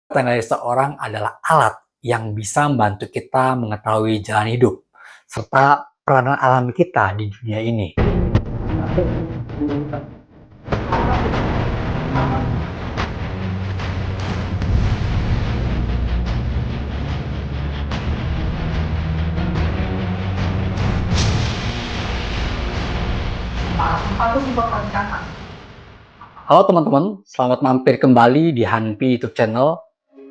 Tanggal seseorang adalah alat yang bisa membantu kita mengetahui jalan hidup serta peranan alami kita di dunia ini. Halo teman-teman, selamat mampir kembali di Hanpi YouTube channel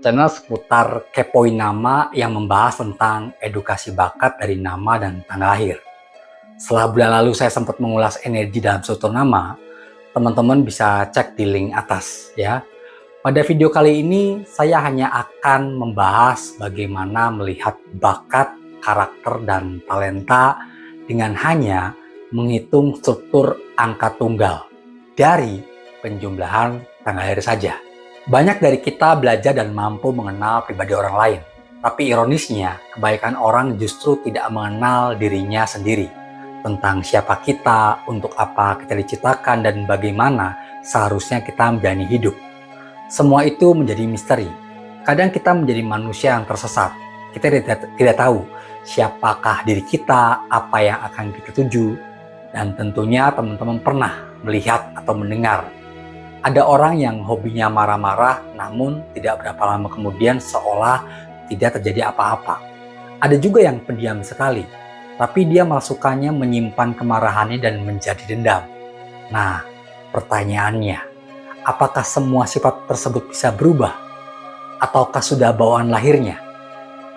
seputar kepoin nama yang membahas tentang edukasi bakat dari nama dan tanggal lahir. Setelah bulan lalu saya sempat mengulas energi dalam struktur nama, teman-teman bisa cek di link atas ya. Pada video kali ini saya hanya akan membahas bagaimana melihat bakat, karakter, dan talenta dengan hanya menghitung struktur angka tunggal dari penjumlahan tanggal lahir saja. Banyak dari kita belajar dan mampu mengenal pribadi orang lain, tapi ironisnya kebanyakan orang justru tidak mengenal dirinya sendiri, tentang siapa kita, untuk apa kita diciptakan, dan bagaimana seharusnya kita menjalani hidup. Semua itu menjadi misteri. Kadang kita menjadi manusia yang tersesat. Kita tidak tahu siapakah diri kita, apa yang akan kita tuju, dan tentunya teman-teman pernah melihat atau mendengar ada orang yang hobinya marah-marah, namun tidak berapa lama kemudian seolah tidak terjadi apa-apa. Ada juga yang pendiam sekali, tapi dia malah sukanya menyimpan kemarahannya dan menjadi dendam. Nah, pertanyaannya, apakah semua sifat tersebut bisa berubah? Ataukah sudah bawaan lahirnya?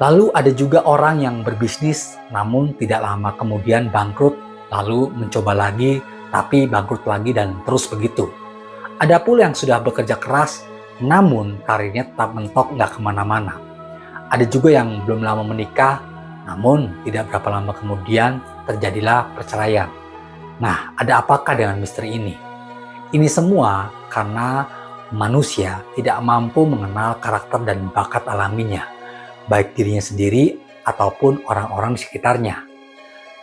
Lalu ada juga orang yang berbisnis, namun tidak lama kemudian bangkrut, lalu mencoba lagi, tapi bangkrut lagi dan terus begitu. Ada pula yang sudah bekerja keras, namun karirnya tetap mentok nggak kemana-mana. Ada juga yang belum lama menikah, namun tidak berapa lama kemudian terjadilah perceraian. Nah, ada apakah dengan misteri ini? Ini semua karena manusia tidak mampu mengenal karakter dan bakat alaminya, baik dirinya sendiri ataupun orang-orang di sekitarnya.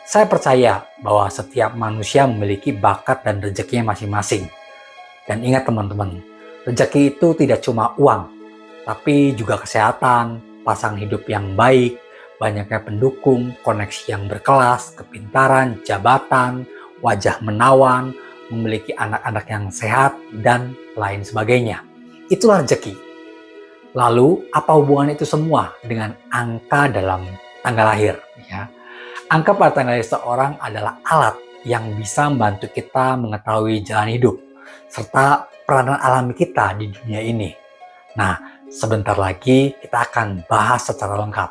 Saya percaya bahwa setiap manusia memiliki bakat dan rezekinya masing-masing. Dan ingat teman-teman, rezeki itu tidak cuma uang, tapi juga kesehatan, pasangan hidup yang baik, banyaknya pendukung, koneksi yang berkelas, kepintaran, jabatan, wajah menawan, memiliki anak-anak yang sehat, dan lain sebagainya. Itulah rezeki. Lalu, apa hubungan itu semua dengan angka dalam tanggal lahir? Ya. Angka pada tanggal lahir seseorang adalah alat yang bisa membantu kita mengetahui jalan hidup serta peranan alami kita di dunia ini. Nah, sebentar lagi kita akan bahas secara lengkap.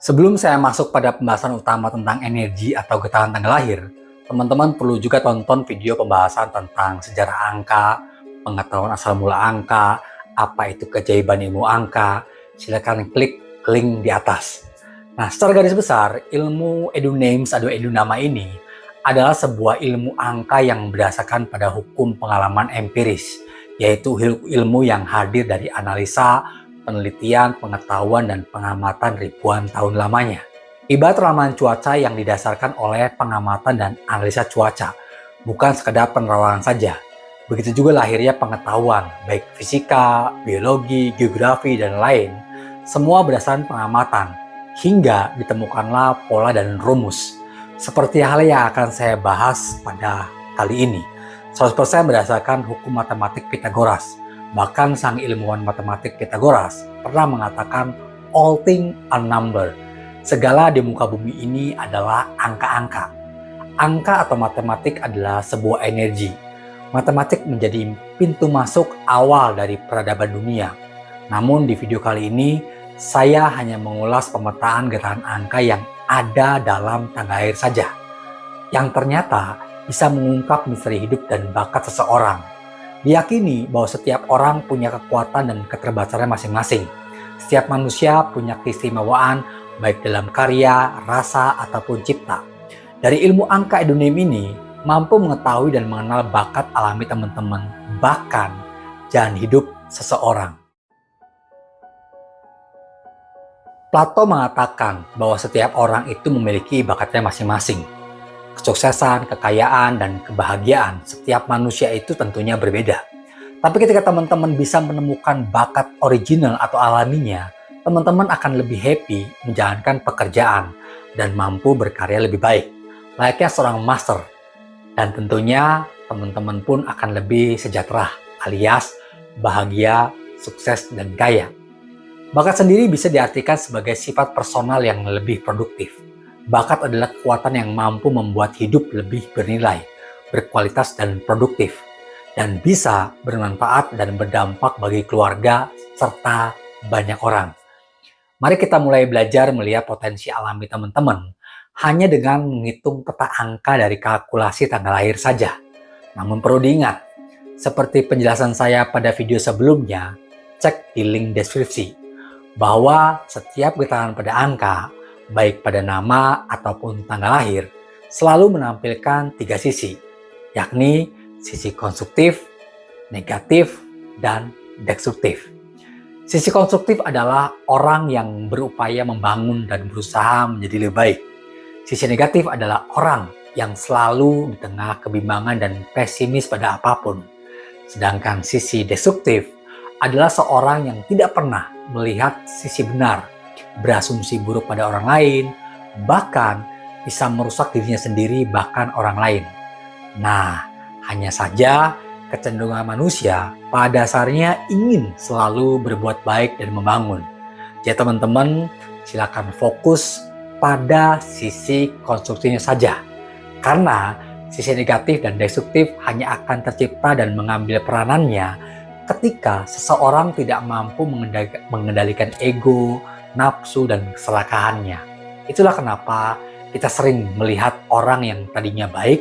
Sebelum saya masuk pada pembahasan utama tentang energi atau getaran tanggal lahir, teman-teman perlu juga tonton video pembahasan tentang sejarah angka, pengetahuan asal mula angka, apa itu keajaiban ilmu angka. Silakan klik link di atas. Nah, secara garis besar, ilmu edunames atau edunama ini adalah sebuah ilmu angka yang berdasarkan pada hukum pengalaman empiris, yaitu ilmu yang hadir dari analisa, penelitian, pengetahuan, dan pengamatan ribuan tahun lamanya. Ibarat ramalan cuaca yang didasarkan oleh pengamatan dan analisa cuaca, bukan sekedar penerawangan saja. Begitu juga lahirnya pengetahuan, baik fisika, biologi, geografi, dan lain, semua berdasarkan pengamatan, hingga ditemukanlah pola dan rumus. Seperti hal yang akan saya bahas pada kali ini, 100% berdasarkan hukum matematik Pythagoras. Bahkan sang ilmuwan matematik Pythagoras pernah mengatakan all things are number. Segala di muka bumi ini adalah angka-angka. Angka atau matematik adalah sebuah energi. Matematik menjadi pintu masuk awal dari peradaban dunia. Namun di video kali ini, saya hanya mengulas pemetaan getaran angka yang ada dalam tanggal lahir saja, yang ternyata bisa mengungkap misteri hidup dan bakat seseorang. Diyakini bahwa setiap orang punya kekuatan dan keterbatasan masing-masing. Setiap manusia punya keistimewaan baik dalam karya, rasa, ataupun cipta. Dari ilmu angka edunem ini mampu mengetahui dan mengenal bakat alami teman-teman, bahkan jalan hidup seseorang. Plato mengatakan bahwa setiap orang itu memiliki bakatnya masing-masing. Kesuksesan, kekayaan, dan kebahagiaan setiap manusia itu tentunya berbeda. Tapi ketika teman-teman bisa menemukan bakat original atau alaminya, teman-teman akan lebih happy menjalankan pekerjaan dan mampu berkarya lebih baik, layaknya seorang master. Dan tentunya teman-teman pun akan lebih sejahtera, alias bahagia, sukses, dan kaya. Bakat sendiri bisa diartikan sebagai sifat personal yang lebih produktif. Bakat adalah kekuatan yang mampu membuat hidup lebih bernilai, berkualitas, dan produktif, dan bisa bermanfaat dan berdampak bagi keluarga serta banyak orang. Mari kita mulai belajar melihat potensi alami teman-teman hanya dengan menghitung peta angka dari kalkulasi tanggal lahir saja. Namun perlu diingat, seperti penjelasan saya pada video sebelumnya, cek di link deskripsi, bahwa setiap getaran pada angka, baik pada nama ataupun tanggal lahir, selalu menampilkan 3 sisi, yakni sisi konstruktif, negatif, dan destruktif. Sisi konstruktif adalah orang yang berupaya membangun dan berusaha menjadi lebih baik. Sisi negatif adalah orang yang selalu di tengah kebimbangan dan pesimis pada apapun. Sedangkan sisi destruktif adalah seorang yang tidak pernah melihat sisi benar, berasumsi buruk pada orang lain, bahkan bisa merusak dirinya sendiri bahkan orang lain. Nah, hanya saja kecenderungan manusia pada dasarnya ingin selalu berbuat baik dan membangun. Jadi teman-teman silakan fokus pada sisi konstruktifnya saja. Karena sisi negatif dan destruktif hanya akan tercipta dan mengambil peranannya ketika seseorang tidak mampu mengendalikan ego, nafsu, dan keserakahannya. Itulah kenapa kita sering melihat orang yang tadinya baik,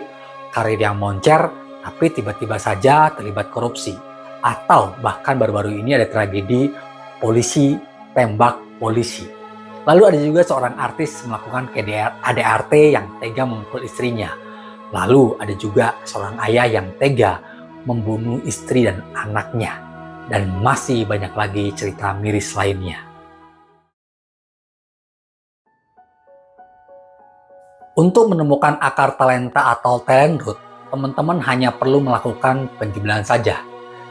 karir yang moncer, tapi tiba-tiba saja terlibat korupsi. Atau bahkan baru-baru ini ada tragedi polisi tembak polisi. Lalu ada juga seorang artis melakukan KDRT yang tega memukul istrinya. Lalu ada juga seorang ayah yang tega membunuh istri dan anaknya. Dan masih banyak lagi cerita miris lainnya. Untuk menemukan akar talenta atau talent root, teman-teman hanya perlu melakukan penjumlahan saja.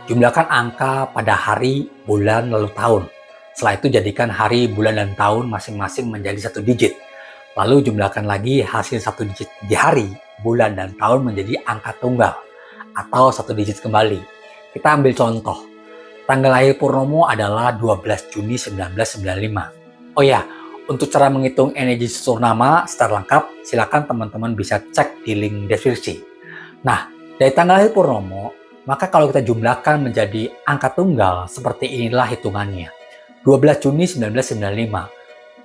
Jumlahkan angka pada hari, bulan, lalu tahun. Setelah itu jadikan hari, bulan, dan tahun masing-masing menjadi 1 digit. Lalu jumlahkan lagi hasil 1 digit di hari, bulan, dan tahun menjadi angka tunggal atau 1 digit kembali. Kita ambil contoh. Tanggal lahir Purnomo adalah 12 Juni 1995. Oh ya, untuk cara menghitung energi susunan nama secara lengkap, silakan teman-teman bisa cek di link deskripsi. Nah, dari tanggal lahir Purnomo, maka kalau kita jumlahkan menjadi angka tunggal, seperti inilah hitungannya. 12 Juni 1995.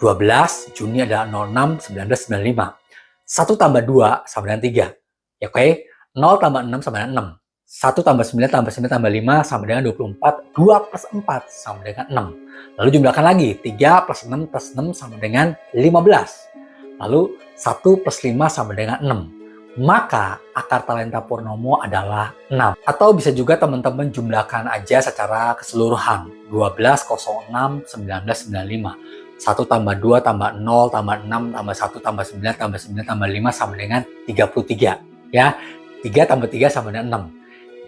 12 Juni adalah 06 1995. 1 tambah 2 sama dengan 3. Ya, oke? 0 tambah 6 sama dengan 6. 1 tambah 9 tambah 9 tambah 5 sama dengan 24. 2 plus 4 sama dengan 6. Lalu jumlahkan lagi. 3 plus 6 plus 6 sama dengan 15. Lalu 1 plus 5 sama dengan 6. Maka akar talenta Purnomo adalah 6. Atau bisa juga teman-teman jumlahkan aja secara keseluruhan. 12/06/1995. 1 tambah 2 tambah 0 tambah 6 tambah 1 tambah 9 tambah 9 tambah 5 sama dengan 33. Ya, 3 tambah 3 sama dengan 6.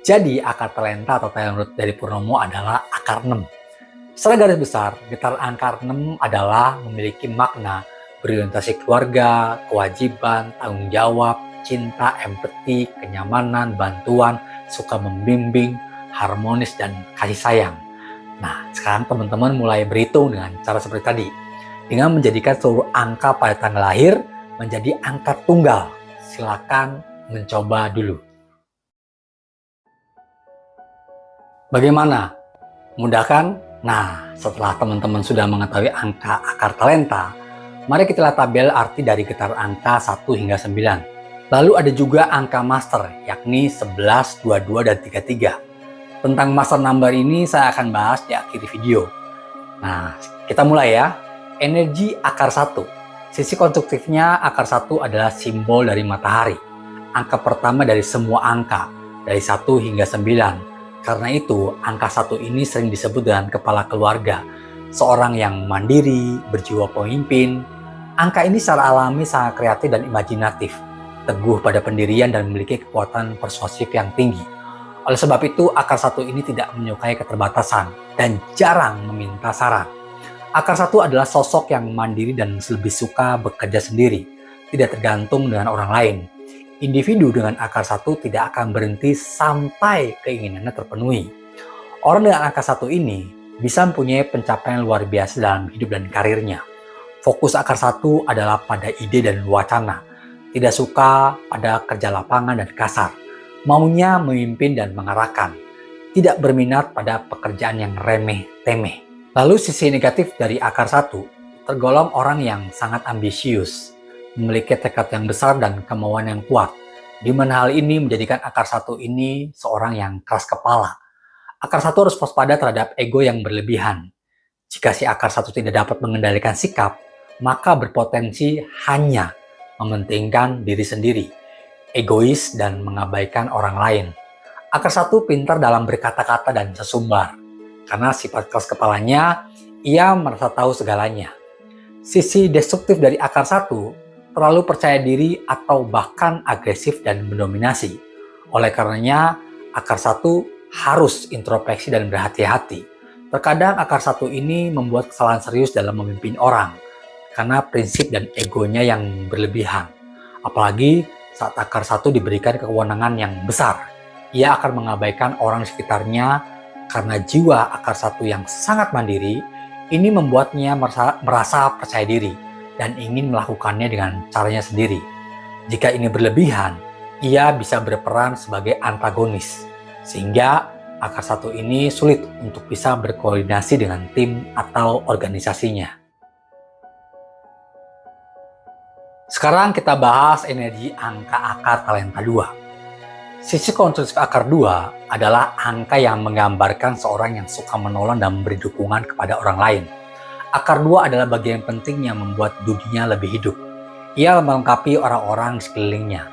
Jadi akar talenta atau talent root dari Purnomo adalah akar 6. Secara garis besar, getaran angka 6 adalah memiliki makna berorientasi keluarga, kewajiban, tanggung jawab, cinta, empati, kenyamanan, bantuan, suka membimbing, harmonis, dan kasih sayang. Nah, sekarang teman-teman mulai berhitung dengan cara seperti tadi. Dengan menjadikan seluruh angka pada tanggal lahir menjadi angka tunggal. Silakan mencoba dulu. Bagaimana? Mudah kan? Nah, setelah teman-teman sudah mengetahui angka akar talenta, mari kita lihat tabel arti dari getaran angka 1 hingga 9. Lalu ada juga angka master, yakni 11, 22, dan 33. Tentang master number ini saya akan bahas di akhir video. Nah, kita mulai ya. Energi akar 1. Sisi konstruktifnya akar 1 adalah simbol dari matahari. Angka pertama dari semua angka, dari 1 hingga 9. Karena itu, angka 1 ini sering disebut dengan kepala keluarga. Seorang yang mandiri, berjiwa pemimpin. Angka ini secara alami sangat kreatif dan imajinatif. Teguh pada pendirian dan memiliki kekuatan persuasif yang tinggi. Oleh sebab itu, akar satu ini tidak menyukai keterbatasan dan jarang meminta saran. Akar satu adalah sosok yang mandiri dan lebih suka bekerja sendiri, tidak tergantung dengan orang lain. Individu dengan akar satu tidak akan berhenti sampai keinginannya terpenuhi. Orang dengan akar satu ini bisa mempunyai pencapaian luar biasa dalam hidup dan karirnya. Fokus akar satu adalah pada ide dan wacana, tidak suka pada kerja lapangan dan kasar. Maunya memimpin dan mengarahkan, tidak berminat pada pekerjaan yang remeh-temeh. Lalu sisi negatif dari akar satu, tergolong orang yang sangat ambisius, memiliki tekad yang besar dan kemauan yang kuat, di mana hal ini menjadikan akar satu ini seorang yang keras kepala. Akar satu harus waspada terhadap ego yang berlebihan. Jika si akar satu tidak dapat mengendalikan sikap, maka berpotensi hanya mementingkan diri sendiri, egois dan mengabaikan orang lain. Akar satu pintar dalam berkata-kata dan sesumbar. Karena sifat keras kepalanya, ia merasa tahu segalanya. Sisi destruktif dari akar satu, terlalu percaya diri atau bahkan agresif dan mendominasi. Oleh karenanya, akar satu harus introspeksi dan berhati-hati. Terkadang akar satu ini membuat kesalahan serius dalam memimpin orang, karena prinsip dan egonya yang berlebihan. Apalagi saat akar satu diberikan kewenangan yang besar, ia akan mengabaikan orang di sekitarnya karena jiwa akar satu yang sangat mandiri ini membuatnya merasa percaya diri dan ingin melakukannya dengan caranya sendiri. Jika ini berlebihan, ia bisa berperan sebagai antagonis, sehingga akar satu ini sulit untuk bisa berkoordinasi dengan tim atau organisasinya. Sekarang kita bahas energi angka akar talenta 2. Sisi konstruktif akar 2 adalah angka yang menggambarkan seorang yang suka menolong dan memberi dukungan kepada orang lain. Akar 2 adalah bagian penting yang membuat dunia lebih hidup. Ia melengkapi orang-orang di sekelilingnya,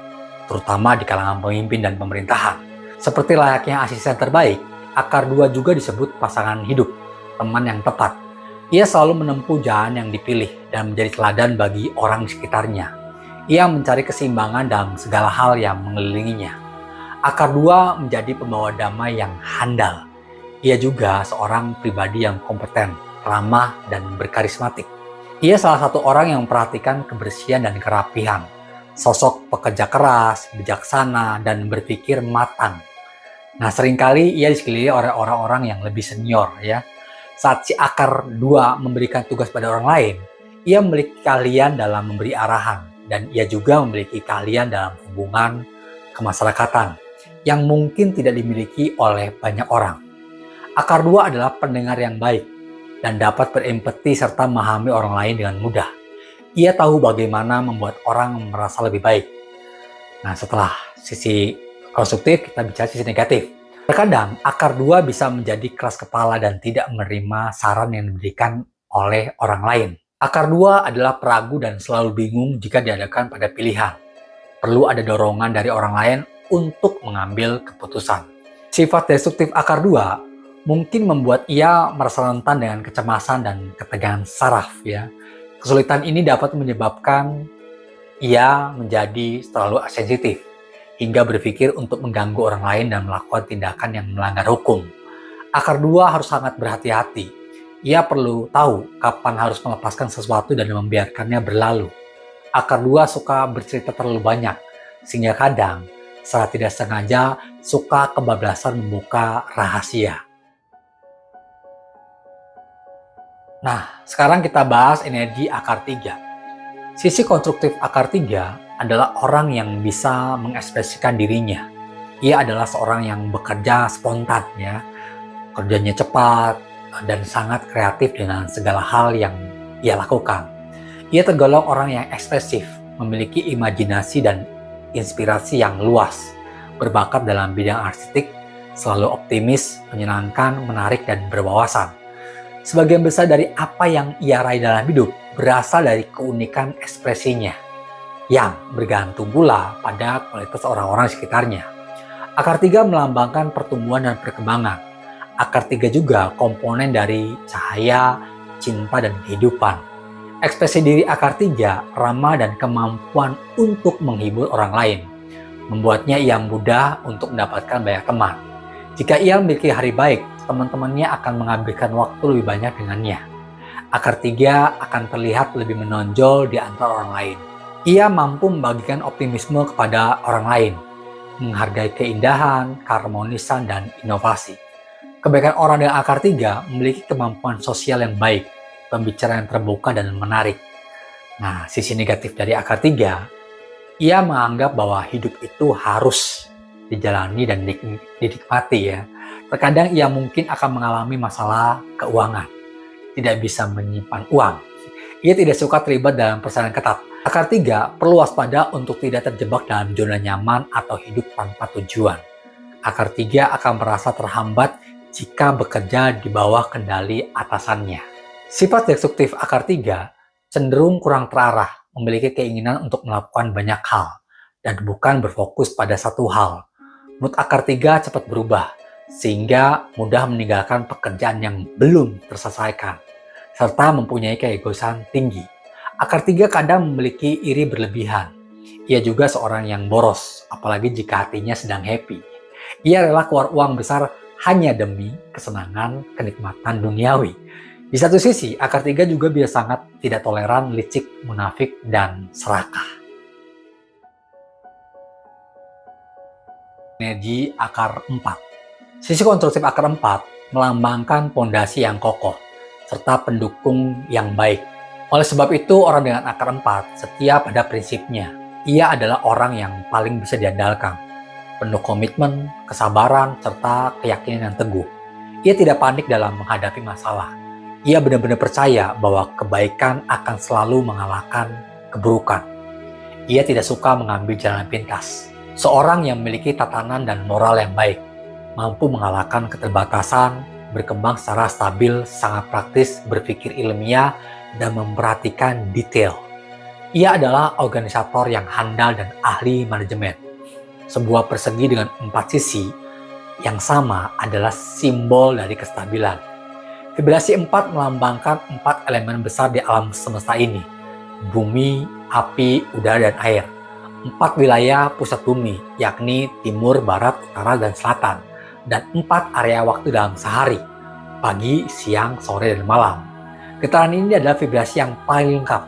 terutama di kalangan pemimpin dan pemerintahan. Seperti layaknya asisten terbaik, akar 2 juga disebut pasangan hidup, teman yang tepat. Ia selalu menempuh jalan yang dipilih dan menjadi teladan bagi orang di sekitarnya. Ia mencari keseimbangan dalam segala hal yang mengelilinginya. Akar 2 menjadi pembawa damai yang handal. Ia juga seorang pribadi yang kompeten, ramah, dan berkarismatik. Ia salah satu orang yang memperhatikan kebersihan dan kerapihan. Sosok pekerja keras, bijaksana, dan berpikir matang. Nah, seringkali ia dikelilingi oleh orang-orang yang lebih senior, ya. Saat si akar 2 memberikan tugas pada orang lain, ia memiliki keahlian dalam memberi arahan, dan ia juga memiliki keahlian dalam hubungan kemasyarakatan yang mungkin tidak dimiliki oleh banyak orang. Akar 2 adalah pendengar yang baik dan dapat berempati serta memahami orang lain dengan mudah. Ia tahu bagaimana membuat orang merasa lebih baik. Nah, setelah sisi konstruktif, kita bicara sisi negatif. Terkadang, akar 2 bisa menjadi keras kepala dan tidak menerima saran yang diberikan oleh orang lain. Akar 2 adalah peragu dan selalu bingung jika dihadapkan pada pilihan. Perlu ada dorongan dari orang lain untuk mengambil keputusan. Sifat destruktif akar 2 mungkin membuat ia merasa rentan dengan kecemasan dan ketegangan saraf, ya. Kesulitan ini dapat menyebabkan ia menjadi terlalu sensitif, hingga berpikir untuk mengganggu orang lain dan melakukan tindakan yang melanggar hukum. Akar 2 harus sangat berhati-hati. Ia perlu tahu kapan harus melepaskan sesuatu dan membiarkannya berlalu. Akar 2 suka bercerita terlalu banyak, sehingga kadang secara tidak sengaja suka kebablasan membuka rahasia. Nah, sekarang kita bahas energi akar 3. Sisi konstruktif akar 3 adalah orang yang bisa mengekspresikan dirinya. Ia adalah seorang yang bekerja spontan, ya. Kerjanya cepat dan sangat kreatif dengan segala hal yang ia lakukan. Ia tergolong orang yang ekspresif, memiliki imajinasi dan inspirasi yang luas, berbakat dalam bidang artistik, selalu optimis, menyenangkan, menarik, dan berwawasan. Sebagian besar dari apa yang ia raih dalam hidup berasal dari keunikan ekspresinya, yang bergantung pula pada kualitas orang-orang di sekitarnya. Akar 3 melambangkan pertumbuhan dan perkembangan. Akar 3 juga komponen dari cahaya, cinta, dan kehidupan. Ekspresi diri akar 3 ramah dan kemampuan untuk menghibur orang lain, membuatnya ia mudah untuk mendapatkan banyak teman. Jika ia memiliki hari baik, teman-temannya akan menghabiskan waktu lebih banyak dengannya. Akar 3 akan terlihat lebih menonjol di antara orang lain. Ia mampu membagikan optimisme kepada orang lain, menghargai keindahan, keharmonisan, dan inovasi. Kebaikan orang dengan akar 3 memiliki kemampuan sosial yang baik, pembicaraan yang terbuka dan menarik. Nah, sisi negatif dari akar 3, ia menganggap bahwa hidup itu harus dijalani dan dinikmati ya. Terkadang ia mungkin akan mengalami masalah keuangan, tidak bisa menyimpan uang. Ia tidak suka terlibat dalam persaingan ketat. Akar 3 perlu waspada untuk tidak terjebak dalam zona nyaman atau hidup tanpa tujuan. Akar 3 akan merasa terhambat jika bekerja di bawah kendali atasannya. Sifat destruktif akar 3 cenderung kurang terarah, memiliki keinginan untuk melakukan banyak hal, dan bukan berfokus pada satu hal. Mood akar 3 cepat berubah, sehingga mudah meninggalkan pekerjaan yang belum terselesaikan, serta mempunyai keegoisan tinggi. Akar 3 kadang memiliki iri berlebihan. Ia juga seorang yang boros, apalagi jika hatinya sedang happy. Ia rela keluar uang besar hanya demi kesenangan, kenikmatan duniawi. Di satu sisi, akar 3 juga bisa sangat tidak toleran, licik, munafik, dan serakah. Energi akar 4. Sisi konstruktif akar 4 melambangkan pondasi yang kokoh serta pendukung yang baik. Oleh sebab itu, orang dengan akar 4 setia pada prinsipnya. Ia adalah orang yang paling bisa diandalkan, penuh komitmen, kesabaran, serta keyakinan yang teguh. Ia tidak panik dalam menghadapi masalah. Ia benar-benar percaya bahwa kebaikan akan selalu mengalahkan keburukan. Ia tidak suka mengambil jalan pintas. Seorang yang memiliki tatanan dan moral yang baik, mampu mengalahkan keterbatasan, berkembang secara stabil, sangat praktis, berpikir ilmiah, dan memperhatikan detail. Ia adalah organisator yang handal dan ahli manajemen. Sebuah persegi dengan 4 sisi yang sama adalah simbol dari kestabilan. Vibrasi 4 melambangkan 4 elemen besar di alam semesta ini: bumi, api, udara, dan air. 4 wilayah pusat bumi, yakni timur, barat, utara, dan selatan, dan 4 area waktu dalam sehari, pagi, siang, sore, dan malam. Getaran ini adalah vibrasi yang paling lengkap.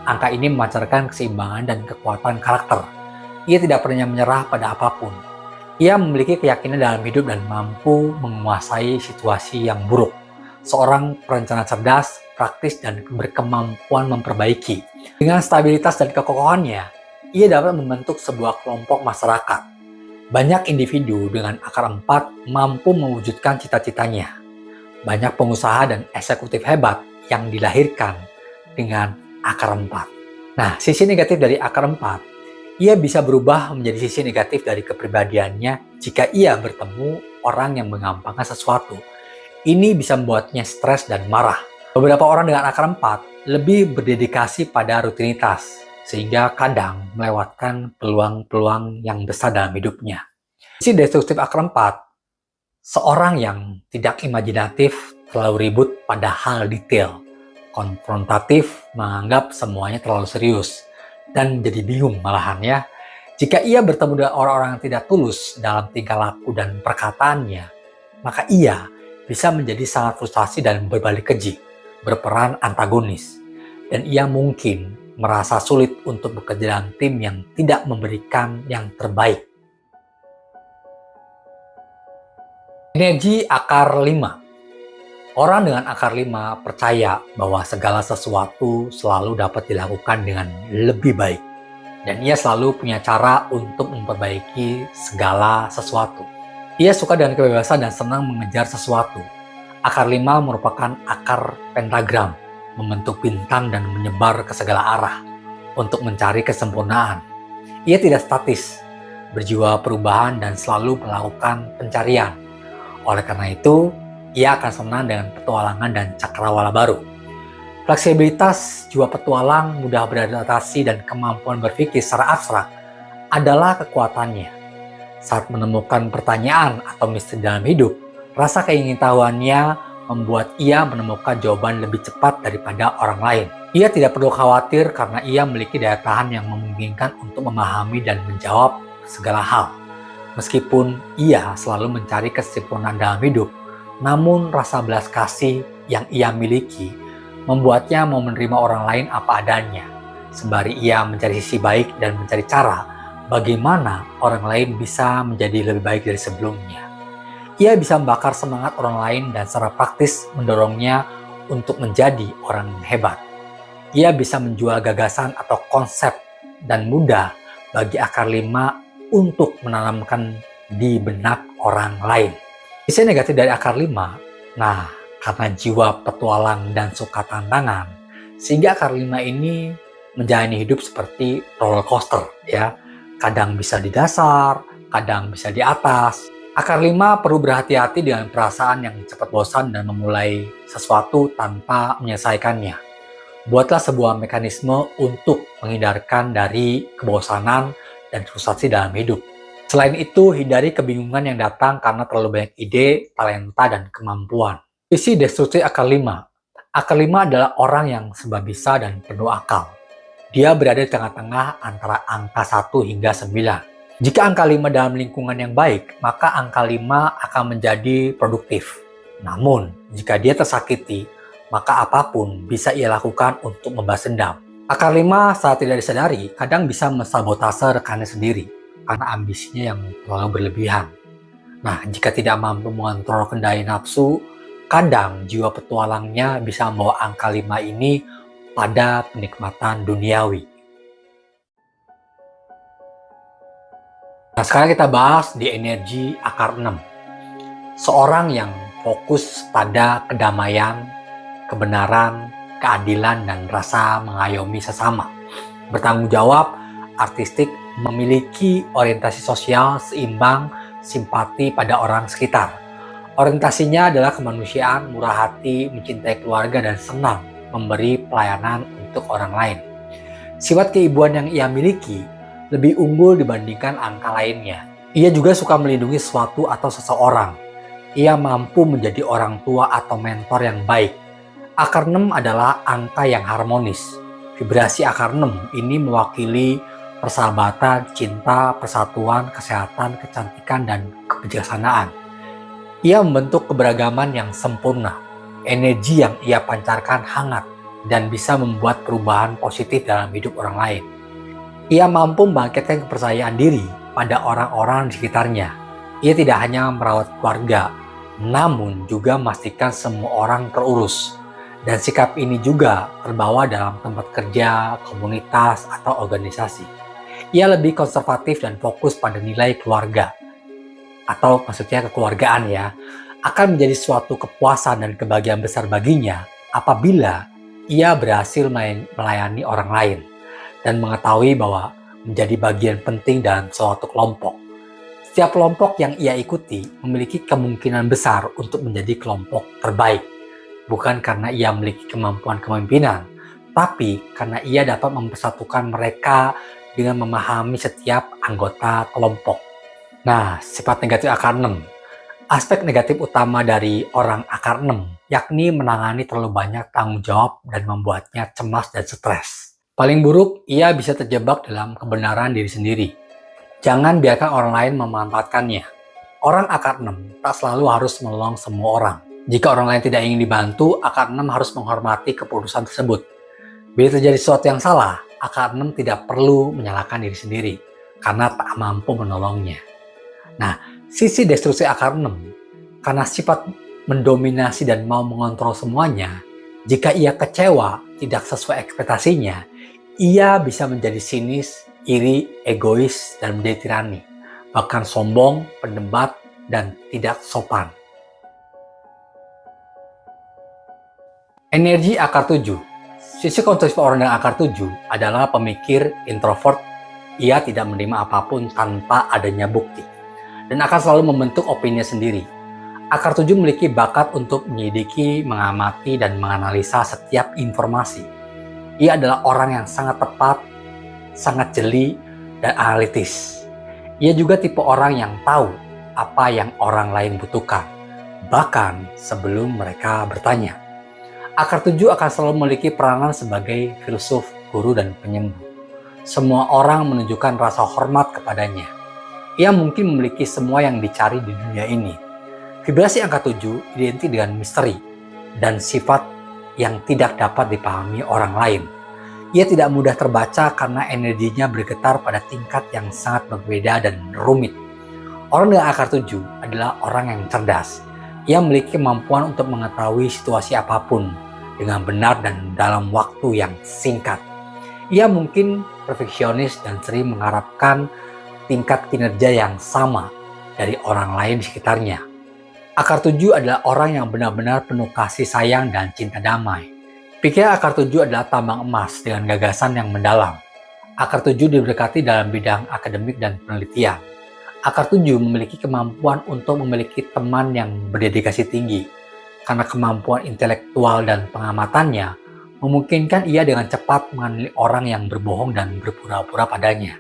Angka ini memancarkan keseimbangan dan kekuatan karakter. Ia tidak pernah menyerah pada apapun. Ia memiliki keyakinan dalam hidup dan mampu menguasai situasi yang buruk. Seorang perencana cerdas, praktis, dan berkemampuan memperbaiki. Dengan stabilitas dan kekokohannya, ia dapat membentuk sebuah kelompok masyarakat. Banyak individu dengan akar 4 mampu mewujudkan cita-citanya. Banyak pengusaha dan eksekutif hebat yang dilahirkan dengan akar 4. Nah, sisi negatif dari akar 4, ia bisa berubah menjadi sisi negatif dari kepribadiannya jika ia bertemu orang yang mengampangkan sesuatu. Ini bisa membuatnya stres dan marah. Beberapa orang dengan akar 4 lebih berdedikasi pada rutinitas, sehingga kadang melewatkan peluang-peluang yang besar dalam hidupnya. Sisi destruktif akar 4, seorang yang tidak imajinatif, terlalu ribut pada hal detail, konfrontatif, menganggap semuanya terlalu serius, dan jadi bingung malahan ya. Jika ia bertemu dengan orang-orang yang tidak tulus dalam tingkah laku dan perkataannya, maka ia bisa menjadi sangat frustasi dan berbalik keji, berperan antagonis, dan ia mungkin merasa sulit untuk bekerja dalam tim yang tidak memberikan yang terbaik. Energi akar 5. Orang dengan akar 5 percaya bahwa segala sesuatu selalu dapat dilakukan dengan lebih baik, dan ia selalu punya cara untuk memperbaiki segala sesuatu. Ia suka dengan kebebasan dan senang mengejar sesuatu. Akar 5 merupakan akar pentagram, membentuk bintang dan menyebar ke segala arah untuk mencari kesempurnaan. Ia tidak statis, berjiwa perubahan dan selalu melakukan pencarian. Oleh karena itu, ia akan senang dengan petualangan dan cakrawala baru. Fleksibilitas jiwa petualang, mudah beradaptasi, dan kemampuan berpikir secara abstrak adalah kekuatannya. Saat menemukan pertanyaan atau misteri dalam hidup, rasa keingintahuannya membuat ia menemukan jawaban lebih cepat daripada orang lain. Ia tidak perlu khawatir karena ia memiliki daya tahan yang memungkinkan untuk memahami dan menjawab segala hal. Meskipun ia selalu mencari kesempurnaan dalam hidup, namun rasa belas kasih yang ia miliki membuatnya mau menerima orang lain apa adanya, sembari ia mencari sisi baik dan mencari cara bagaimana orang lain bisa menjadi lebih baik dari sebelumnya. Ia bisa membakar semangat orang lain dan secara praktis mendorongnya untuk menjadi orang yang hebat. Ia bisa menjual gagasan atau konsep dan mudah bagi akar 5 untuk menanamkan di benak orang lain. Sisi negatif dari akar 5, nah karena jiwa petualang dan suka tantangan, sehingga akar 5 ini menjalani hidup seperti roller coaster ya. Kadang bisa di dasar, kadang bisa di atas. Akar 5 perlu berhati-hati dengan perasaan yang cepat bosan dan memulai sesuatu tanpa menyelesaikannya. Buatlah sebuah mekanisme untuk menghindarkan dari kebosanan dan frustasi dalam hidup. Selain itu, hindari kebingungan yang datang karena terlalu banyak ide, talenta, dan kemampuan. Sisi destruksi akar 5. Akar 5 adalah orang yang serba bisa dan penuh akal. Dia berada di tengah-tengah antara angka 1 hingga 9. Jika angka 5 dalam lingkungan yang baik, maka angka 5 akan menjadi produktif. Namun, jika dia tersakiti, maka apapun bisa ia lakukan untuk membalas dendam. Akar 5 saat tidak disadari kadang bisa mensabotase rekannya sendiri karena ambisinya yang terlalu berlebihan. Nah, jika tidak mampu mengontrol kendali nafsu, kadang jiwa petualangnya bisa membawa angka 5 ini pada penikmatan duniawi. Nah, sekarang kita bahas di energi akar 6. Seorang yang fokus pada kedamaian, kebenaran, keadilan, dan rasa mengayomi sesama. Bertanggung jawab, artistik, memiliki orientasi sosial, seimbang, simpati pada orang sekitar. Orientasinya adalah kemanusiaan, murah hati, mencintai keluarga, dan senang memberi pelayanan untuk orang lain. Sifat keibuan yang ia miliki lebih unggul dibandingkan angka lainnya. Ia juga suka melindungi sesuatu atau seseorang. Ia mampu menjadi orang tua atau mentor yang baik. Akar 6 adalah angka yang harmonis. Vibrasi akar 6 ini mewakili persahabatan, cinta, persatuan, kesehatan, kecantikan, dan kebijaksanaan. Ia membentuk keberagaman yang sempurna. Energi yang ia pancarkan hangat dan bisa membuat perubahan positif dalam hidup orang lain. Ia mampu membangkitkan kepercayaan diri pada orang-orang di sekitarnya. Ia tidak hanya merawat keluarga, namun juga memastikan semua orang terurus. Dan sikap ini juga terbawa dalam tempat kerja, komunitas, atau organisasi. Ia lebih konservatif dan fokus pada nilai keluarga, atau maksudnya kekeluargaan ya, akan menjadi suatu kepuasan dan kebahagiaan besar baginya apabila ia berhasil melayani orang lain dan mengetahui bahwa menjadi bagian penting dalam suatu kelompok. Setiap kelompok yang ia ikuti memiliki kemungkinan besar untuk menjadi kelompok terbaik. Bukan karena ia memiliki kemampuan kepemimpinan, tapi karena ia dapat mempersatukan mereka dengan memahami setiap anggota kelompok. Nah, sifat negatif akar 6. Aspek negatif utama dari orang akar 6, yakni menangani terlalu banyak tanggung jawab dan membuatnya cemas dan stres. Paling buruk, ia bisa terjebak dalam kebenaran diri sendiri. Jangan biarkan orang lain memanfaatkannya. Orang akar 6 tak selalu harus menolong semua orang. Jika orang lain tidak ingin dibantu, akar 6 harus menghormati keputusan tersebut. Bila terjadi sesuatu yang salah, akar 6 tidak perlu menyalahkan diri sendiri karena tak mampu menolongnya. Nah, sisi destruksi akar 6, karena sifat mendominasi dan mau mengontrol semuanya, jika ia kecewa, tidak sesuai ekspektasinya, ia bisa menjadi sinis, iri, egois, dan menjadi tirani, bahkan sombong, pendebat, dan tidak sopan. Energi akar 7. Sisi konstruktif orang dengan akar 7 adalah pemikir introvert. Ia tidak menerima apapun tanpa adanya bukti, dan akan selalu membentuk opini sendiri. Akar 7 memiliki bakat untuk menyelidiki, mengamati, dan menganalisa setiap informasi. Ia adalah orang yang sangat tepat, sangat jeli, dan analitis. Ia juga tipe orang yang tahu apa yang orang lain butuhkan, bahkan sebelum mereka bertanya. Akar 7 akan selalu memiliki peranan sebagai filsuf, guru, dan penyembuh. Semua orang menunjukkan rasa hormat kepadanya. Ia mungkin memiliki semua yang dicari di dunia ini. Vibrasi angka 7 identik dengan misteri dan sifat yang tidak dapat dipahami orang lain. Ia tidak mudah terbaca karena energinya bergetar pada tingkat yang sangat berbeda dan rumit. Orang dengan akar 7 adalah orang yang cerdas. Ia memiliki kemampuan untuk mengetahui situasi apapun dengan benar dan dalam waktu yang singkat. Ia mungkin perfeksionis dan sering mengharapkan tingkat kinerja yang sama dari orang lain di sekitarnya. Akar 7 adalah orang yang benar-benar penuh kasih sayang dan cinta damai. Pikiran akar 7 adalah tambang emas dengan gagasan yang mendalam. Akar 7 diberkati dalam bidang akademik dan penelitian. Akar 7 memiliki kemampuan untuk memiliki teman yang berdedikasi tinggi. Karena kemampuan intelektual dan pengamatannya, memungkinkan ia dengan cepat mengenali orang yang berbohong dan berpura-pura padanya.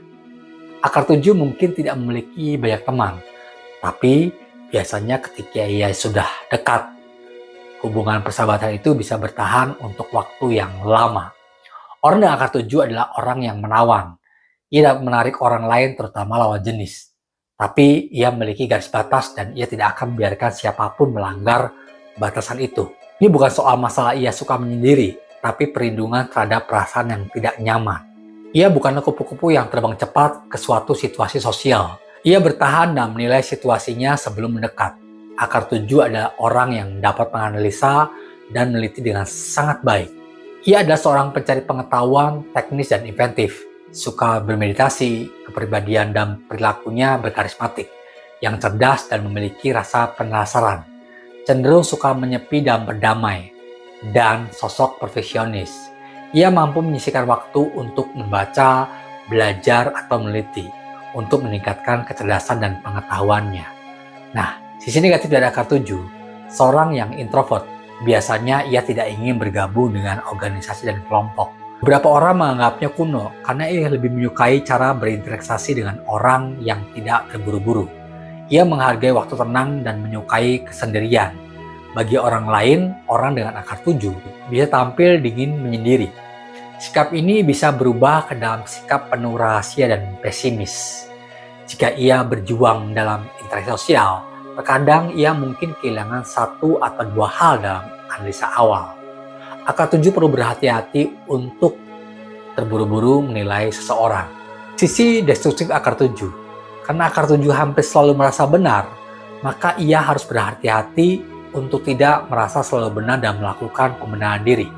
Akar 7 mungkin tidak memiliki banyak teman, tapi biasanya ketika ia sudah dekat, hubungan persahabatan itu bisa bertahan untuk waktu yang lama. Orang dengan akar 7 adalah orang yang menawan. Ia dapat menarik orang lain terutama lawan jenis. Tapi ia memiliki garis batas dan ia tidak akan membiarkan siapapun melanggar batasan itu. Ini bukan soal masalah ia suka menyendiri, tapi perlindungan terhadap perasaan yang tidak nyaman. Ia bukanlah kupu-kupu yang terbang cepat ke suatu situasi sosial. Ia bertahan dan menilai situasinya sebelum mendekat. Akar 7 adalah orang yang dapat menganalisa dan meneliti dengan sangat baik. Ia adalah seorang pencari pengetahuan, teknis dan inventif. Suka bermeditasi, kepribadian dan perilakunya berkarismatik, yang cerdas dan memiliki rasa penasaran. Cenderung suka menyepi dan berdamai, dan sosok perfeksionis. Ia mampu menyisihkan waktu untuk membaca, belajar, atau meneliti, untuk meningkatkan kecerdasan dan pengetahuannya. Nah, sisi negatif dari akar 7, seorang yang introvert, biasanya ia tidak ingin bergabung dengan organisasi dan kelompok. Beberapa orang menganggapnya kuno karena ia lebih menyukai cara berinteraksi dengan orang yang tidak terburu-buru. Ia menghargai waktu tenang dan menyukai kesendirian. Bagi orang lain, orang dengan akar 7 bisa tampil dingin menyendiri. Sikap ini bisa berubah ke dalam sikap penuh rahasia dan pesimis. Jika ia berjuang dalam interaksi sosial, terkadang ia mungkin kehilangan satu atau dua hal dalam analisa awal. Akar 7 perlu berhati-hati untuk terburu-buru menilai seseorang. Sisi destruktif akar 7, karena akar 7 hampir selalu merasa benar, maka ia harus berhati-hati untuk tidak merasa selalu benar dan melakukan pembenaran diri.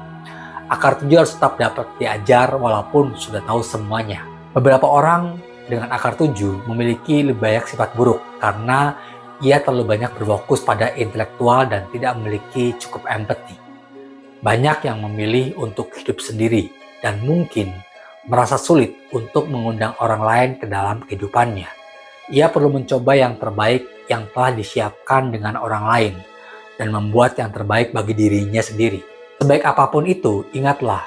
Akar 7 harus tetap dapat diajar walaupun sudah tahu semuanya. Beberapa orang dengan akar 7 memiliki lebih banyak sifat buruk karena ia terlalu banyak berfokus pada intelektual dan tidak memiliki cukup empati. Banyak yang memilih untuk hidup sendiri dan mungkin merasa sulit untuk mengundang orang lain ke dalam kehidupannya. Ia perlu mencoba yang terbaik yang telah disiapkan dengan orang lain dan membuat yang terbaik bagi dirinya sendiri. Sebaik apapun itu, ingatlah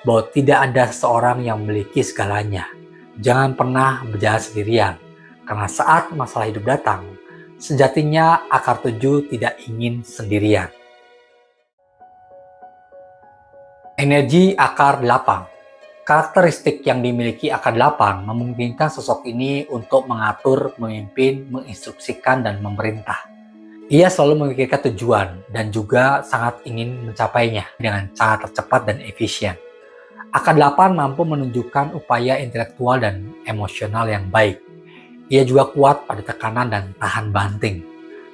bahwa tidak ada seseorang yang memiliki segalanya. Jangan pernah berjalan sendirian, karena saat masalah hidup datang, sejatinya akar 7 tidak ingin sendirian. Energi akar 8. Karakteristik yang dimiliki akar 8 memungkinkan sosok ini untuk mengatur, memimpin, menginstruksikan, dan memerintah. Ia selalu memikirkan tujuan dan juga sangat ingin mencapainya dengan cara tercepat dan efisien. Akar 8 mampu menunjukkan upaya intelektual dan emosional yang baik. Ia juga kuat pada tekanan dan tahan banting.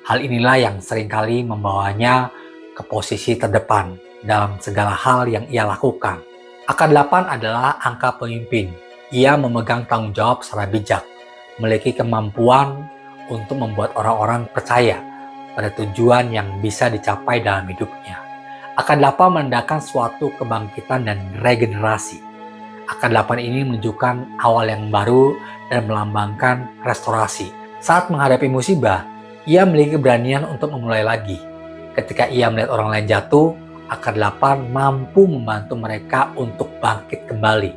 Hal inilah yang seringkali membawanya ke posisi terdepan dalam segala hal yang ia lakukan. Akar 8 adalah angka pemimpin. Ia memegang tanggung jawab secara bijak, memiliki kemampuan untuk membuat orang-orang percaya pada tujuan yang bisa dicapai dalam hidupnya. Akar 8 menandakan suatu kebangkitan dan regenerasi. Akar 8 ini menunjukkan awal yang baru dan melambangkan restorasi. Saat menghadapi musibah, ia memiliki keberanian untuk memulai lagi. Ketika ia melihat orang lain jatuh, akar 8 mampu membantu mereka untuk bangkit kembali.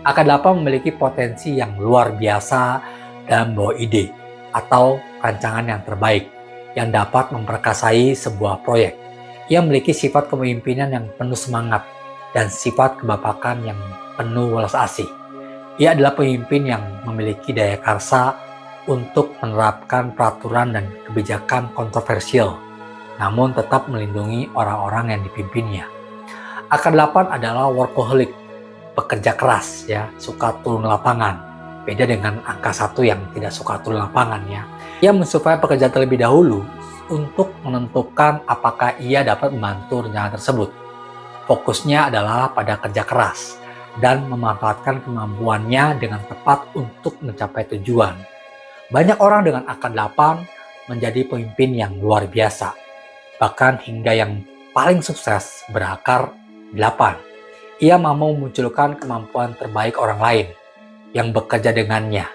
Akar 8 memiliki potensi yang luar biasa dalam membawa ide atau rancangan yang terbaik yang dapat memperkasai sebuah proyek. Ia memiliki sifat kepemimpinan yang penuh semangat dan sifat kebapakan yang penuh welas asih. Ia adalah pemimpin yang memiliki daya karsa untuk menerapkan peraturan dan kebijakan kontroversial, namun tetap melindungi orang-orang yang dipimpinnya. Akar 8 adalah workaholic, pekerja keras ya, suka turun lapangan. Beda dengan angka 1 yang tidak suka turun lapangan ya. Ia mensurvei pekerja terlebih dahulu untuk menentukan apakah ia dapat membantu rencana tersebut. Fokusnya adalah pada kerja keras dan memanfaatkan kemampuannya dengan tepat untuk mencapai tujuan. Banyak orang dengan akar 8 menjadi pemimpin yang luar biasa. Bahkan hingga yang paling sukses berakar 8. Ia mampu memunculkan kemampuan terbaik orang lain yang bekerja dengannya,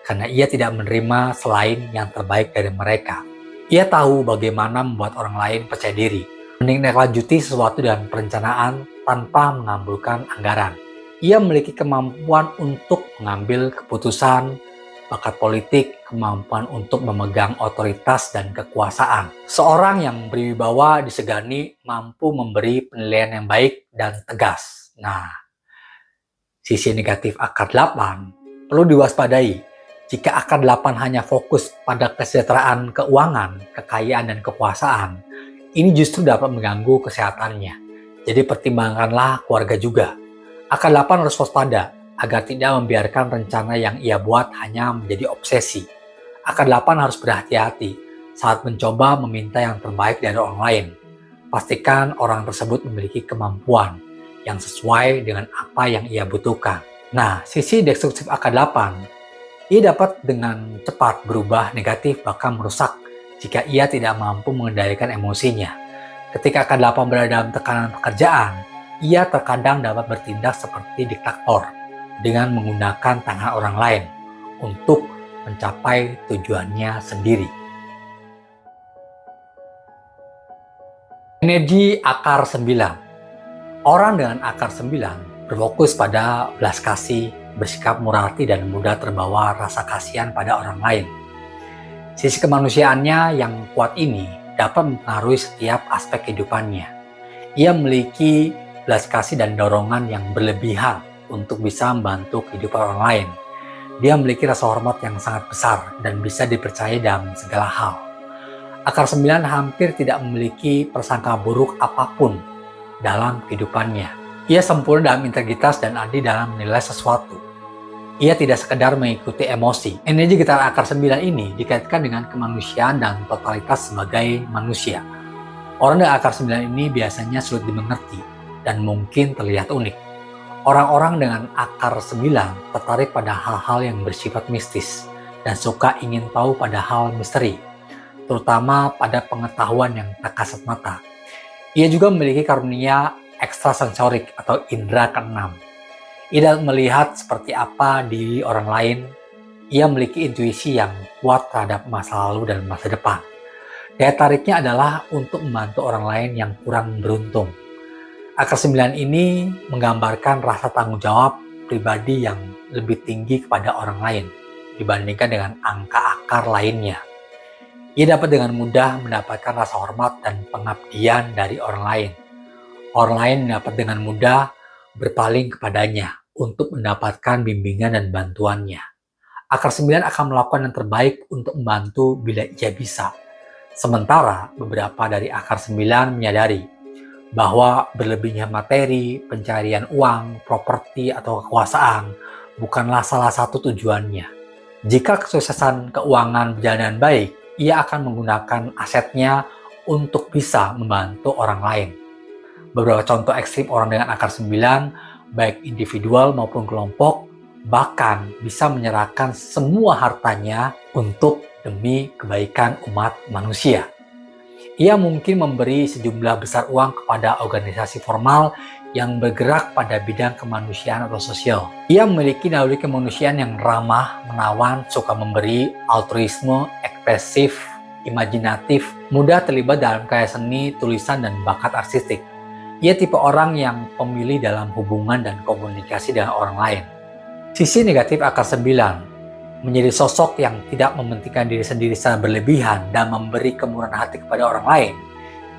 karena ia tidak menerima selain yang terbaik dari mereka. Ia tahu bagaimana membuat orang lain percaya diri, menindaklanjuti sesuatu dengan perencanaan tanpa mengabulkan anggaran. Ia memiliki kemampuan untuk mengambil keputusan, bakat politik, kemampuan untuk memegang otoritas dan kekuasaan. Seorang yang berwibawa disegani mampu memberi penilaian yang baik dan tegas. Nah, sisi negatif akar 8 perlu diwaspadai. Jika akar 8 hanya fokus pada kesejahteraan keuangan, kekayaan, dan kekuasaan, ini justru dapat mengganggu kesehatannya. Jadi pertimbangkanlah keluarga juga. Akar 8 harus waspada agar tidak membiarkan rencana yang ia buat hanya menjadi obsesi. Akar 8 harus berhati-hati saat mencoba meminta yang terbaik dari orang lain. Pastikan orang tersebut memiliki kemampuan yang sesuai dengan apa yang ia butuhkan. Nah, sisi destruktif akar 8, ia dapat dengan cepat berubah negatif bahkan merusak jika ia tidak mampu mengendalikan emosinya. Ketika akar 8 berada dalam tekanan pekerjaan, ia terkadang dapat bertindak seperti diktator dengan menggunakan tangan orang lain untuk mencapai tujuannya sendiri. Energi akar 9. Orang dengan akar 9 berfokus pada belas kasih, bersikap murah hati, dan mudah terbawa rasa kasihan pada orang lain. Sisi kemanusiaannya yang kuat ini dapat mempengaruhi setiap aspek kehidupannya. Ia memiliki belas kasih dan dorongan yang berlebihan untuk bisa membantu kehidupan orang lain. Dia memiliki rasa hormat yang sangat besar dan bisa dipercaya dalam segala hal. Akar 9 hampir tidak memiliki prasangka buruk apapun dalam kehidupannya. Ia sempurna dalam integritas dan adil dalam menilai sesuatu. Ia tidak sekedar mengikuti emosi. Energi gitar akar 9 ini dikaitkan dengan kemanusiaan dan totalitas sebagai manusia. Orang dengan akar 9 ini biasanya sulit dimengerti dan mungkin terlihat unik. Orang-orang dengan akar 9 tertarik pada hal-hal yang bersifat mistis dan suka ingin tahu pada hal misteri, terutama pada pengetahuan yang tak kasat mata. Ia juga memiliki karunia ekstrasensorik atau indera keenam. Ia dapat melihat seperti apa diri orang lain. Ia memiliki intuisi yang kuat terhadap masa lalu dan masa depan. Daya tariknya adalah untuk membantu orang lain yang kurang beruntung. Akar 9 ini menggambarkan rasa tanggung jawab pribadi yang lebih tinggi kepada orang lain dibandingkan dengan angka akar lainnya. Ia dapat dengan mudah mendapatkan rasa hormat dan pengabdian dari orang lain. Orang lain dapat dengan mudah berpaling kepadanya untuk mendapatkan bimbingan dan bantuannya. Akar 9 akan melakukan yang terbaik untuk membantu bila ia bisa. Sementara beberapa dari akar 9 menyadari bahwa berlebihnya materi, pencarian uang, properti, atau kekuasaan bukanlah salah satu tujuannya. Jika kesuksesan keuangan berjalan dengan baik, ia akan menggunakan asetnya untuk bisa membantu orang lain. Beberapa contoh ekstrim orang dengan akar 9, baik individual maupun kelompok, bahkan bisa menyerahkan semua hartanya untuk demi kebaikan umat manusia. Ia mungkin memberi sejumlah besar uang kepada organisasi formal yang bergerak pada bidang kemanusiaan atau sosial. Ia memiliki naluri kemanusiaan yang ramah, menawan, suka memberi, altruisme, ekspresif, imajinatif, mudah terlibat dalam karya seni, tulisan, dan bakat artistik. Ia tipe orang yang pemilih dalam hubungan dan komunikasi dengan orang lain. Sisi negatif akar 9, menjadi sosok yang tidak mementingkan diri sendiri secara berlebihan dan memberi kemurahan hati kepada orang lain,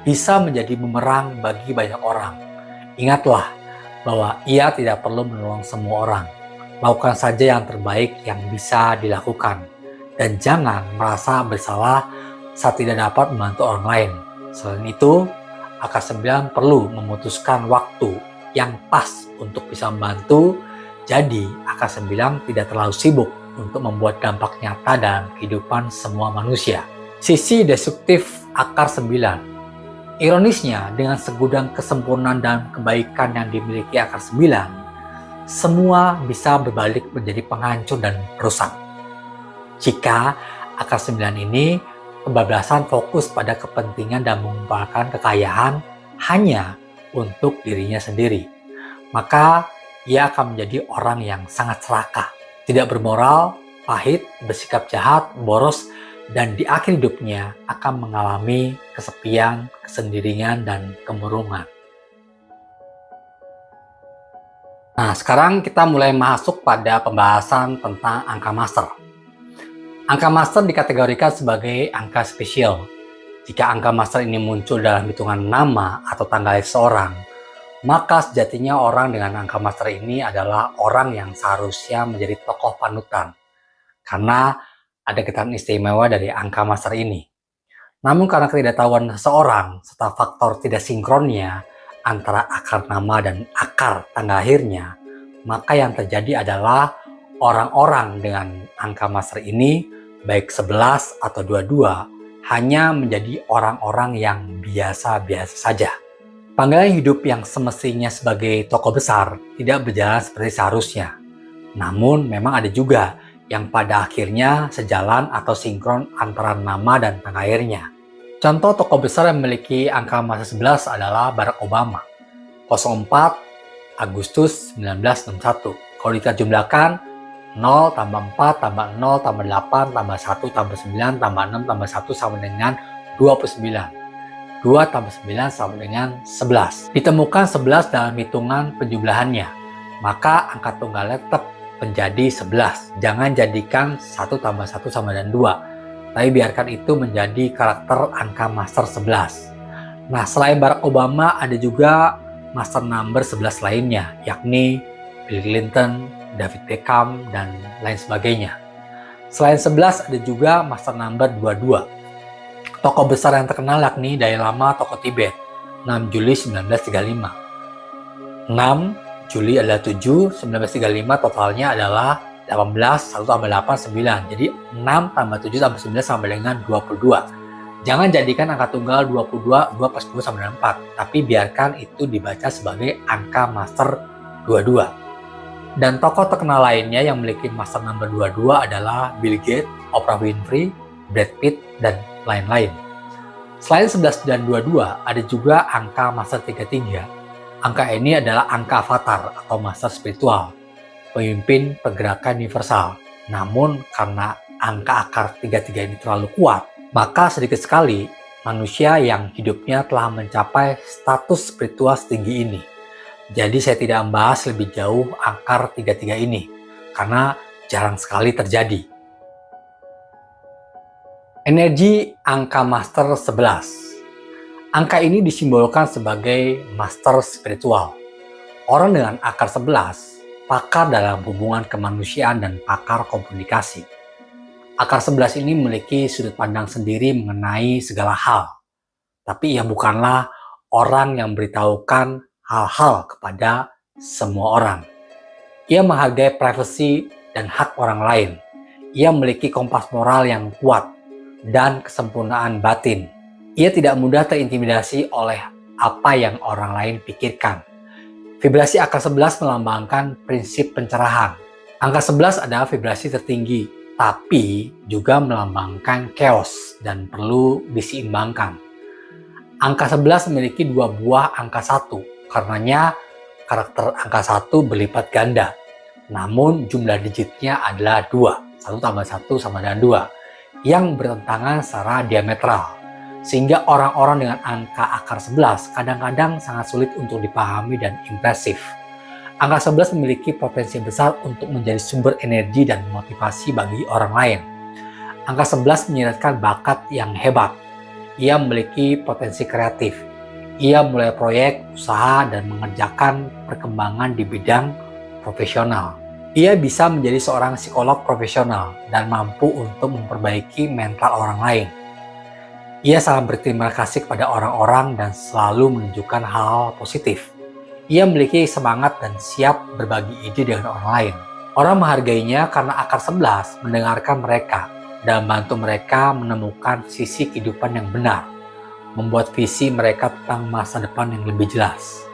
bisa menjadi bumerang bagi banyak orang. Ingatlah bahwa ia tidak perlu menolong semua orang. Lakukan saja yang terbaik yang bisa dilakukan. dan jangan merasa bersalah saat tidak dapat membantu orang lain. Selain itu, angka 9 perlu memutuskan waktu yang pas untuk bisa membantu, jadi angka 9 tidak terlalu sibuk untuk membuat dampak nyata dalam kehidupan semua manusia. Sisi destruktif akar 9. Ironisnya, dengan segudang kesempurnaan dan kebaikan yang dimiliki akar 9, semua bisa berbalik menjadi penghancur dan perusak. Jika akar 9 ini kebablasan fokus pada kepentingan dan mengumpulkan kekayaan hanya untuk dirinya sendiri, maka ia akan menjadi orang yang sangat serakah, tidak bermoral, pahit, bersikap jahat, boros, dan di akhir hidupnya akan mengalami kesepian, kesendirian, dan kemurungan. Nah, sekarang kita mulai masuk pada pembahasan tentang angka master. Angka master dikategorikan sebagai angka spesial. Jika angka master ini muncul dalam hitungan nama atau tanggal lahir seseorang, maka sejatinya orang dengan angka master ini adalah orang yang seharusnya menjadi tokoh panutan, karena ada keterangan istimewa dari angka master ini. Namun karena ketidaktahuan seseorang serta faktor tidak sinkronnya antara akar nama dan akar tanggal lahirnya, maka yang terjadi adalah orang-orang dengan angka master ini, baik 11 atau 22, hanya menjadi orang-orang yang biasa-biasa saja. Panggilan hidup yang semestinya sebagai tokoh besar tidak berjalan seperti seharusnya. Namun memang ada juga yang pada akhirnya sejalan atau sinkron antara nama dan tanggal lahirnya. Contoh tokoh besar yang memiliki angka masa 11 adalah Barack Obama, 04 Agustus 1961. Kalau kita jumlahkan 0 tambah 4 tambah 0 tambah 8 tambah 1 tambah 9 tambah 6 tambah 1 sama dengan 29. 2 tambah 9 sama dengan 11. Ditemukan 11 dalam hitungan penjumlahannya, maka angka tunggalnya tetap menjadi 11. Jangan jadikan 1 tambah 1 sama dengan 2, tapi biarkan itu menjadi karakter angka master 11. Nah, selain Barack Obama, ada juga master number 11 lainnya, yakni Bill Clinton, David Beckham, dan lain sebagainya. Selain 11, ada juga master number 22. Tokoh besar yang terkenal yakni Dalai Lama, tokoh Tibet, 6 Juli 1935. 6 Juli adalah 7, 1935 totalnya adalah 18, 1 tambah 8, 9. Jadi 6 tambah 7 tambah 9 sama dengan 22. Jangan jadikan angka tunggal 22, 2 plus 2 sama dengan 4, tapi biarkan itu dibaca sebagai angka master 22. Dan tokoh terkenal lainnya yang memiliki master number 22 adalah Bill Gates, Oprah Winfrey, Brad Pitt, dan lain-lain. Selain 11 dan 22, ada juga angka master 33. Angka ini adalah angka avatar atau master spiritual, pemimpin pergerakan universal. Namun karena angka akar 33 ini terlalu kuat, maka sedikit sekali manusia yang hidupnya telah mencapai status spiritual setinggi ini. Jadi saya tidak membahas lebih jauh akar 33 ini, karena jarang sekali terjadi. Energi angka master 11. Angka ini disimbolkan sebagai master spiritual. Orang dengan akar 11, pakar dalam hubungan kemanusiaan dan pakar komunikasi. Akar 11 ini memiliki sudut pandang sendiri mengenai segala hal. Tapi ia bukanlah orang yang beritahukan hal-hal kepada semua orang. Ia menghargai privasi dan hak orang lain. Ia memiliki kompas moral yang kuat dan kesempurnaan batin. Ia tidak mudah terintimidasi oleh apa yang orang lain pikirkan. Vibrasi angka 11 melambangkan prinsip pencerahan. Angka 11 adalah vibrasi tertinggi, tapi juga melambangkan chaos dan perlu diseimbangkan. Angka 11 memiliki dua buah angka 1. Karenanya karakter angka 1 berlipat ganda. Namun jumlah digitnya adalah 2. 1 tambah 1 sama dengan 2. Yang bertentangan secara diametral. Sehingga orang-orang dengan angka akar 11 kadang-kadang sangat sulit untuk dipahami dan impresif. Angka 11 memiliki potensi besar untuk menjadi sumber energi dan motivasi bagi orang lain. Angka 11 menyiratkan bakat yang hebat. Ia memiliki potensi kreatif. Ia mulai proyek, usaha, dan mengerjakan perkembangan di bidang profesional. Ia bisa menjadi seorang psikolog profesional dan mampu untuk memperbaiki mental orang lain. Ia sangat berterima kasih kepada orang-orang dan selalu menunjukkan hal-hal positif. Ia memiliki semangat dan siap berbagi ide dengan orang lain. Orang menghargainya karena akar 11 mendengarkan mereka dan membantu mereka menemukan sisi kehidupan yang benar, membuat visi mereka tentang masa depan yang lebih jelas.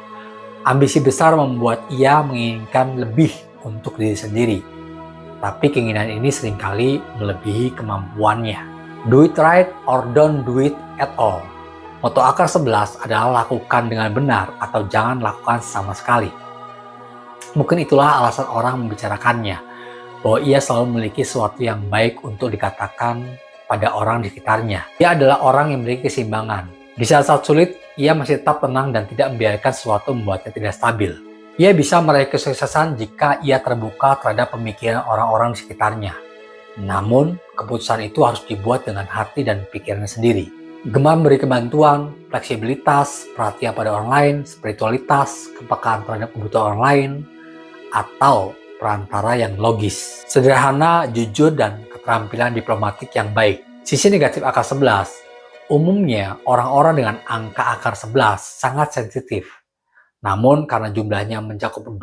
Ambisi besar membuat ia menginginkan lebih untuk diri sendiri, tapi keinginan ini seringkali melebihi kemampuannya. Do it right or don't do it at all. Moto akar 11 adalah lakukan dengan benar atau jangan lakukan sama sekali. Mungkin itulah alasan orang membicarakannya, bahwa ia selalu memiliki sesuatu yang baik untuk dikatakan pada orang di sekitarnya. Ia adalah orang yang memiliki keseimbangan. Di saat-saat sulit, ia masih tetap tenang dan tidak membiarkan sesuatu membuatnya tidak stabil. Ia bisa meraih kesuksesan jika ia terbuka terhadap pemikiran orang-orang di sekitarnya. Namun, keputusan itu harus dibuat dengan hati dan pikirannya sendiri. Gemar memberi kebantuan, fleksibilitas, perhatian pada orang lain, spiritualitas, kepekaan terhadap kebutuhan orang lain, atau perantara yang logis. Sederhana, jujur, dan keterampilan diplomatik yang baik. Sisi negatif akar 11, umumnya orang-orang dengan angka akar 11 sangat sensitif. Namun karena jumlahnya mencakup 2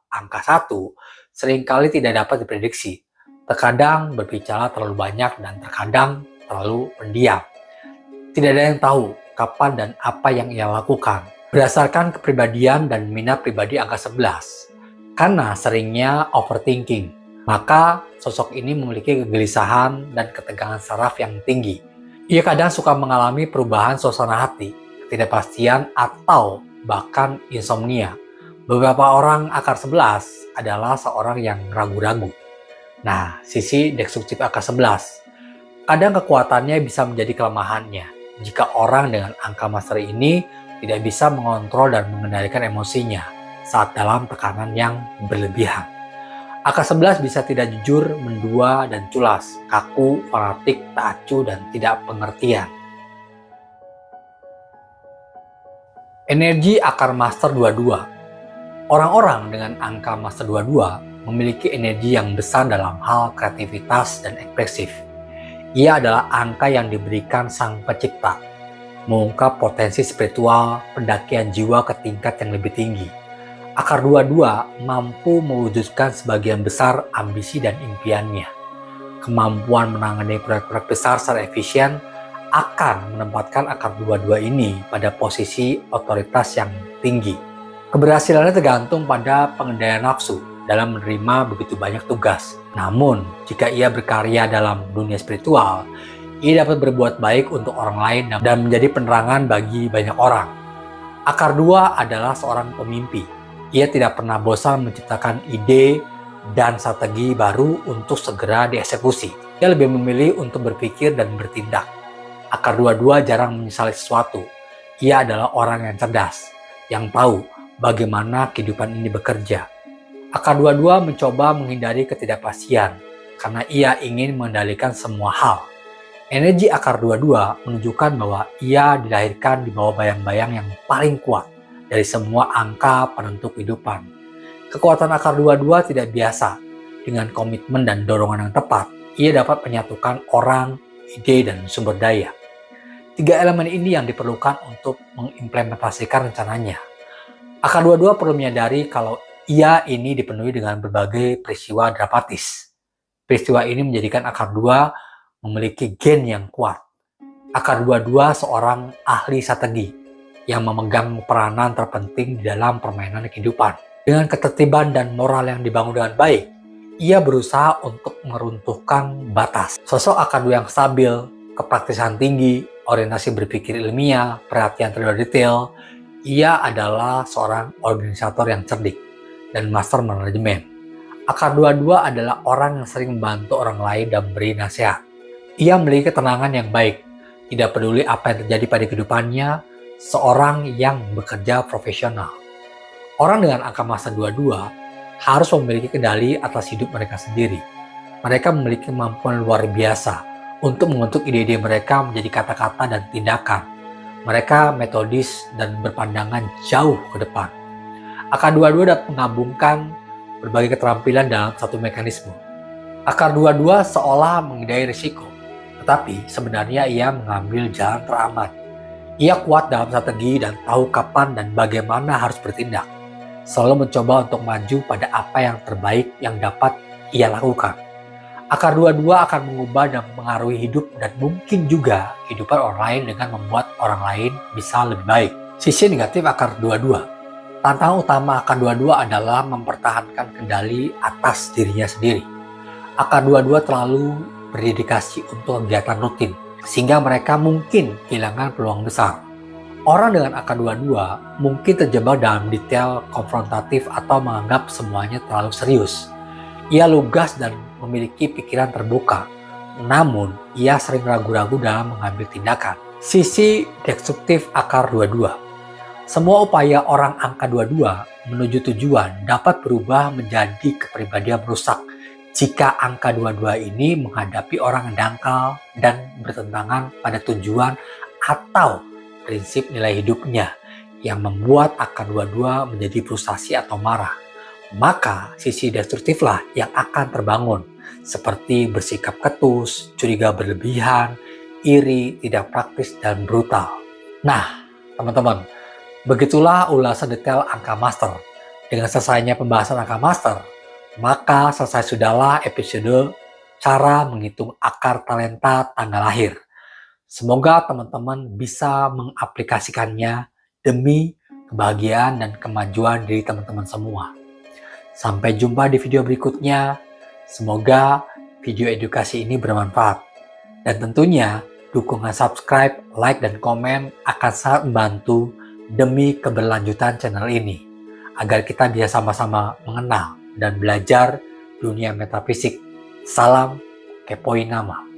angka 1, seringkali tidak dapat diprediksi. Terkadang berbicara terlalu banyak dan terkadang terlalu pendiam. Tidak ada yang tahu kapan dan apa yang ia lakukan. Berdasarkan kepribadian dan minat pribadi angka 11, karena seringnya overthinking, maka sosok ini memiliki kegelisahan dan ketegangan saraf yang tinggi. Ia kadang suka mengalami perubahan suasana hati, ketidakpastian, atau bahkan insomnia. Beberapa orang akar 11 adalah seorang yang ragu-ragu. Nah, sisi destruktif akar 11. Kadang kekuatannya bisa menjadi kelemahannya jika orang dengan angka master ini tidak bisa mengontrol dan mengendalikan emosinya saat dalam tekanan yang berlebihan. Akar 11 bisa tidak jujur, mendua, dan culas, kaku, fanatik, tak acuh, dan tidak pengertian. Energi akar master 22. Orang-orang dengan angka master 22 memiliki energi yang besar dalam hal kreativitas dan ekspresif. Ia adalah angka yang diberikan Sang Pencipta, mengungkap potensi spiritual, pendakian jiwa ke tingkat yang lebih tinggi. Akar 22 mampu mewujudkan sebagian besar ambisi dan impiannya. Kemampuan menangani proyek-proyek besar secara efisien akan menempatkan akar 22 ini pada posisi otoritas yang tinggi. Keberhasilannya tergantung pada pengendalian nafsu dalam menerima begitu banyak tugas. Namun, jika ia berkarya dalam dunia spiritual, ia dapat berbuat baik untuk orang lain dan menjadi penerangan bagi banyak orang. Akar 2 adalah seorang pemimpi. Ia tidak pernah bosan menciptakan ide dan strategi baru untuk segera dieksekusi. Ia lebih memilih untuk berpikir dan bertindak. Akar 22 jarang menyesali sesuatu. Ia adalah orang yang cerdas, yang tahu bagaimana kehidupan ini bekerja. Akar 22 mencoba menghindari ketidakpastian karena ia ingin mengendalikan semua hal. Energi akar 22 menunjukkan bahwa ia dilahirkan di bawah bayang-bayang yang paling kuat dari semua angka penentu kehidupan. Kekuatan akar 22 tidak biasa. Dengan komitmen dan dorongan yang tepat, ia dapat menyatukan orang, ide, dan sumber daya. 3 elemen ini yang diperlukan untuk mengimplementasikan rencananya. Akar 22 perlu menyadari kalau ia ini dipenuhi dengan berbagai peristiwa dramatis. Peristiwa ini menjadikan akar 2 memiliki gen yang kuat. Akar 22 seorang ahli strategi yang memegang peranan terpenting di dalam permainan kehidupan. Dengan ketertiban dan moral yang dibangun dengan baik, ia berusaha untuk meruntuhkan batas. Sosok akar 2 yang stabil, kepraktisan tinggi, orientasi berpikir ilmiah, perhatian terhadap detail, ia adalah seorang organisator yang cerdik dan master manajemen. Akar 22 adalah orang yang sering membantu orang lain dan memberi nasihat. Ia memiliki ketenangan yang baik, tidak peduli apa yang terjadi pada kehidupannya, seorang yang bekerja profesional. Orang dengan angka master 22 harus memiliki kendali atas hidup mereka sendiri. Mereka memiliki kemampuan luar biasa untuk membentuk ide-ide mereka menjadi kata-kata dan tindakan. Mereka metodis dan berpandangan jauh ke depan. Akar 22 dapat menggabungkan berbagai keterampilan dalam satu mekanisme. Akar 22 seolah menghindari risiko, tetapi sebenarnya ia mengambil jalan teraman. Ia kuat dalam strategi dan tahu kapan dan bagaimana harus bertindak. Selalu mencoba untuk maju pada apa yang terbaik yang dapat ia lakukan. Akar 22 akan mengubah dan mengaruhi hidup dan mungkin juga kehidupan orang lain dengan membuat orang lain bisa lebih baik. Sisi negatif akar 22. Tantangan utama akar 22 adalah mempertahankan kendali atas dirinya sendiri. Akar 22 terlalu berdedikasi untuk kegiatan rutin, sehingga mereka mungkin kehilangan peluang besar. Orang dengan akar 22 mungkin terjebak dalam detail konfrontatif atau menganggap semuanya terlalu serius. Ia lugas dan memiliki pikiran terbuka, namun ia sering ragu-ragu dalam mengambil tindakan. Sisi destruktif akar 22. Semua upaya orang angka 22 menuju tujuan dapat berubah menjadi kepribadian merusak jika angka 22 ini menghadapi orang yang dangkal dan bertentangan pada tujuan atau prinsip nilai hidupnya yang membuat angka 22 menjadi frustasi atau marah. Maka sisi destruktiflah yang akan terbangun, seperti bersikap ketus, curiga berlebihan, iri, tidak praktis, dan brutal. Nah, teman-teman, begitulah ulasan detail angka master. Dengan selesainya pembahasan angka master, maka selesai sudahlah episode cara menghitung akar talenta tanggal lahir. Semoga teman-teman bisa mengaplikasikannya demi kebahagiaan dan kemajuan diri teman-teman semua. Sampai jumpa di video berikutnya. Semoga video edukasi ini bermanfaat. Dan tentunya dukungan subscribe, like, dan komen akan sangat membantu demi keberlanjutan channel ini, agar kita bisa sama-sama mengenal dan belajar dunia metafisik. Salam kepoin nama.